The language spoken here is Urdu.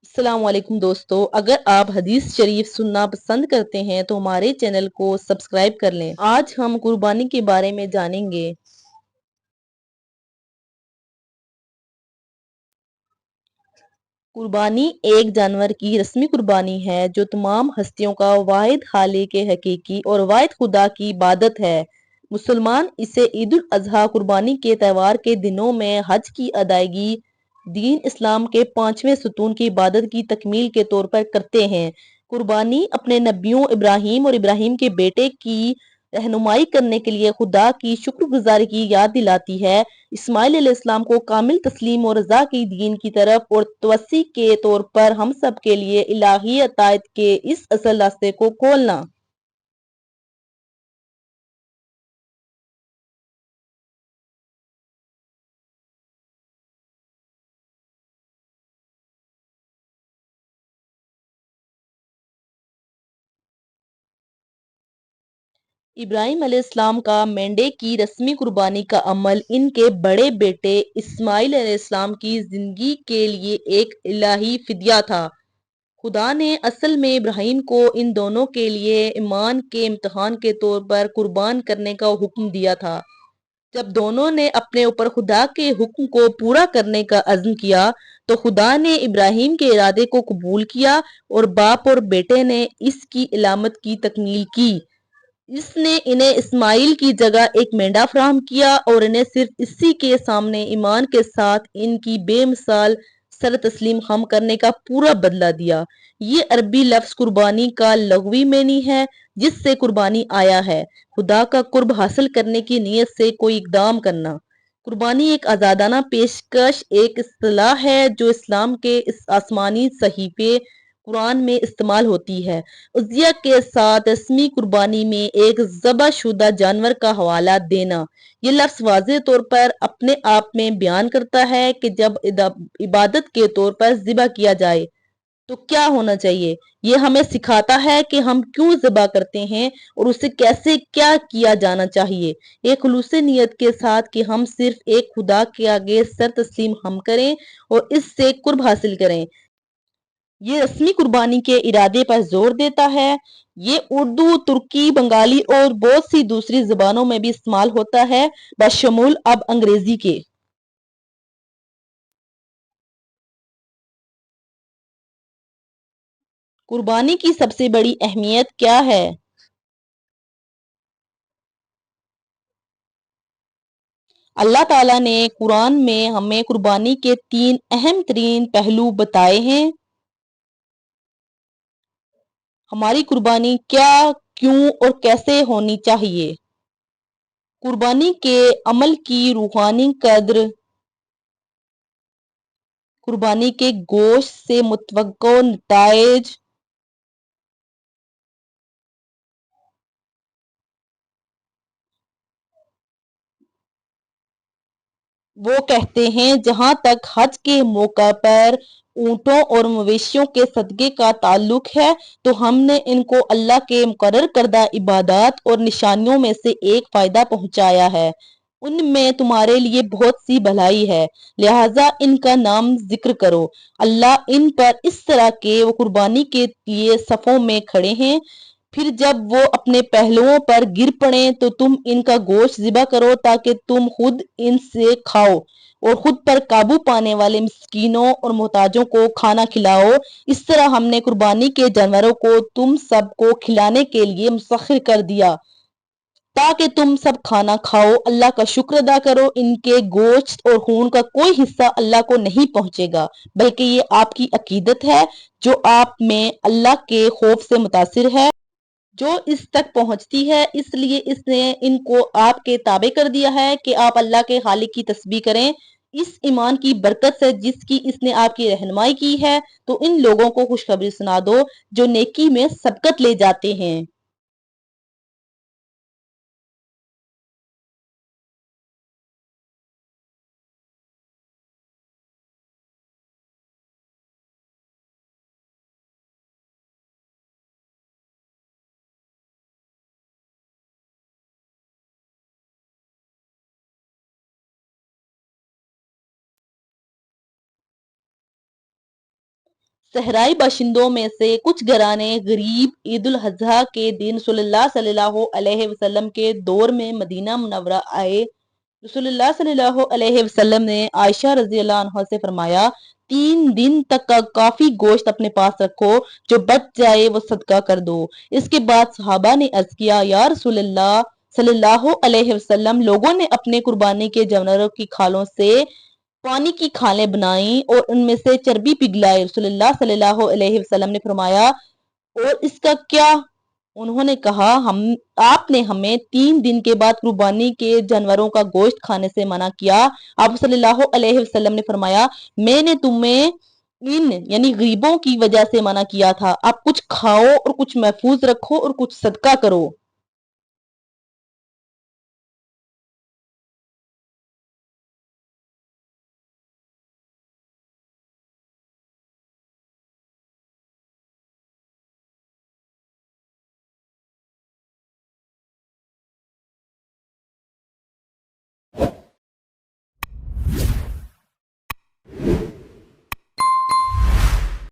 السلام علیکم دوستو، اگر آپ حدیث شریف سننا پسند کرتے ہیں تو ہمارے چینل کو سبسکرائب کر لیں۔ آج ہم قربانی کے بارے میں جانیں گے۔ قربانی ایک جانور کی رسمی قربانی ہے جو تمام ہستیوں کا واحد خالق حقیقی اور واحد خدا کی عبادت ہے۔ مسلمان اسے عید الاضحیٰ قربانی کے تہوار کے دنوں میں حج کی ادائیگی دین اسلام کے 5ویں ستون کی عبادت کی تکمیل کے طور پر کرتے ہیں۔ قربانی اپنے نبیوں ابراہیم اور ابراہیم کے بیٹے کی رہنمائی کرنے کے لیے خدا کی شکر گزاری کی یاد دلاتی ہے۔ اسماعیل علیہ السلام کو کامل تسلیم اور رضا کی دین کی طرف اور توسیع کے طور پر ہم سب کے لیے الہی اطاعت کے اس اصل راستے کو کھولنا۔ ابراہیم علیہ السلام کا مینڈے کی رسمی قربانی کا عمل ان کے بڑے بیٹے اسماعیل علیہ السلام کی زندگی کے لیے ایک الہی فدیہ تھا۔ خدا نے اصل میں ابراہیم کو ان دونوں کے لیے ایمان کے امتحان کے طور پر قربان کرنے کا حکم دیا تھا۔ جب دونوں نے اپنے اوپر خدا کے حکم کو پورا کرنے کا عزم کیا تو خدا نے ابراہیم کے ارادے کو قبول کیا اور باپ اور بیٹے نے اس کی علامت کی تکمیل کی۔ اس نے انہیں اسماعیل کی جگہ ایک مینڈا فراہم کیا اور انہیں صرف اسی کے سامنے ایمان کے ساتھ ان کی بے مثال سر تسلیم خم کرنے کا پورا بدلہ دیا۔ یہ عربی لفظ قربانی کا لغوی معنی ہے جس سے قربانی آیا ہے، خدا کا قرب حاصل کرنے کی نیت سے کوئی اقدام کرنا۔ قربانی ایک آزادانہ پیشکش ایک اصطلاح ہے جو اسلام کے اس آسمانی صحیفے قرآن میں استعمال ہوتی ہے۔ اضحیہ کے ساتھ رسمی قربانی میں ایک ذبح شدہ جانور کا حوالہ دینا۔ یہ لفظ واضح طور پر اپنے آپ میں بیان کرتا ہے کہ جب عبادت کے طور پر ذبح کیا جائے تو کیا ہونا چاہیے۔ یہ ہمیں سکھاتا ہے کہ ہم کیوں ذبح کرتے ہیں اور اسے کیسے کیا کیا جانا چاہیے، ایک خلوص نیت کے ساتھ کہ ہم صرف ایک خدا کے آگے سر تسلیم ہم کریں اور اس سے قرب حاصل کریں۔ یہ رسمی قربانی کے ارادے پر زور دیتا ہے۔ یہ اردو، ترکی، بنگالی اور بہت سی دوسری زبانوں میں بھی استعمال ہوتا ہے، بشمول اب انگریزی کے۔ قربانی کی سب سے بڑی اہمیت کیا ہے؟ اللہ تعالیٰ نے قرآن میں ہمیں قربانی کے 3 اہم ترین پہلو بتائے ہیں۔ ہماری قربانی کیا، کیوں اور کیسے ہونی چاہیے۔ قربانی کے عمل کی روحانی قدر۔ قربانی کے گوشت سے متوقع نتائج۔ وہ کہتے ہیں جہاں تک حج کے موقع پر اونٹوں اور مویشیوں کے صدقے کا تعلق ہے تو ہم نے ان کو اللہ کے مقرر کردہ عبادات اور نشانیوں میں سے ایک فائدہ پہنچایا ہے۔ ان میں تمہارے لیے بہت سی بھلائی ہے، لہٰذا ان کا نام ذکر کرو۔ اللہ ان پر اس طرح کہ وہ قربانی کے لیے صفوں میں کھڑے ہیں، پھر جب وہ اپنے پہلوؤں پر گر پڑیں تو تم ان کا گوشت ذبح کرو تاکہ تم خود ان سے کھاؤ اور خود پر قابو پانے والے مسکینوں اور محتاجوں کو کھانا کھلاؤ۔ اس طرح ہم نے قربانی کے جانوروں کو تم سب کو کھلانے کے لیے مسخر کر دیا تاکہ تم سب کھانا کھاؤ، اللہ کا شکر ادا کرو۔ ان کے گوشت اور خون کا کوئی حصہ اللہ کو نہیں پہنچے گا، بلکہ یہ آپ کی عقیدت ہے جو آپ میں اللہ کے خوف سے متاثر ہے، جو اس تک پہنچتی ہے۔ اس لیے اس نے ان کو آپ کے تابع کر دیا ہے کہ آپ اللہ کے خالق کی تسبیح کریں۔ اس ایمان کی برکت سے جس کی اس نے آپ کی رہنمائی کی ہے تو ان لوگوں کو خوشخبری سنا دو جو نیکی میں سبقت لے جاتے ہیں۔ صحرائی باشندوں میں سے کچھ گھرانے غریب عید الاضحیٰ کے دن رسول اللہ صلی اللہ علیہ وسلم کے دور میں مدینہ منورہ آئے۔ رسول اللہ صلی اللہ علیہ وسلم نے عائشہ رضی اللہ عنہا سے فرمایا، 3 دن تک کا کافی گوشت اپنے پاس رکھو، جو بچ جائے وہ صدقہ کر دو۔ اس کے بعد صحابہ نے عرض کیا، یا رسول اللہ صلی اللہ علیہ وسلم، لوگوں نے اپنے قربانی کے جانوروں کی کھالوں سے پانی کی کھالیں بنائیں اور ان میں سے چربی پگھلائے۔ رسول اللہ صلی اللہ علیہ وسلم نے فرمایا، اور اس کا کیا؟ انہوں نے کہا، آپ نے ہمیں 3 دن کے بعد قربانی کے جانوروں کا گوشت کھانے سے منع کیا۔ آپ صلی اللہ علیہ وسلم نے فرمایا، میں نے تمہیں ان یعنی غریبوں کی وجہ سے منع کیا تھا، آپ کچھ کھاؤ اور کچھ محفوظ رکھو اور کچھ صدقہ کرو۔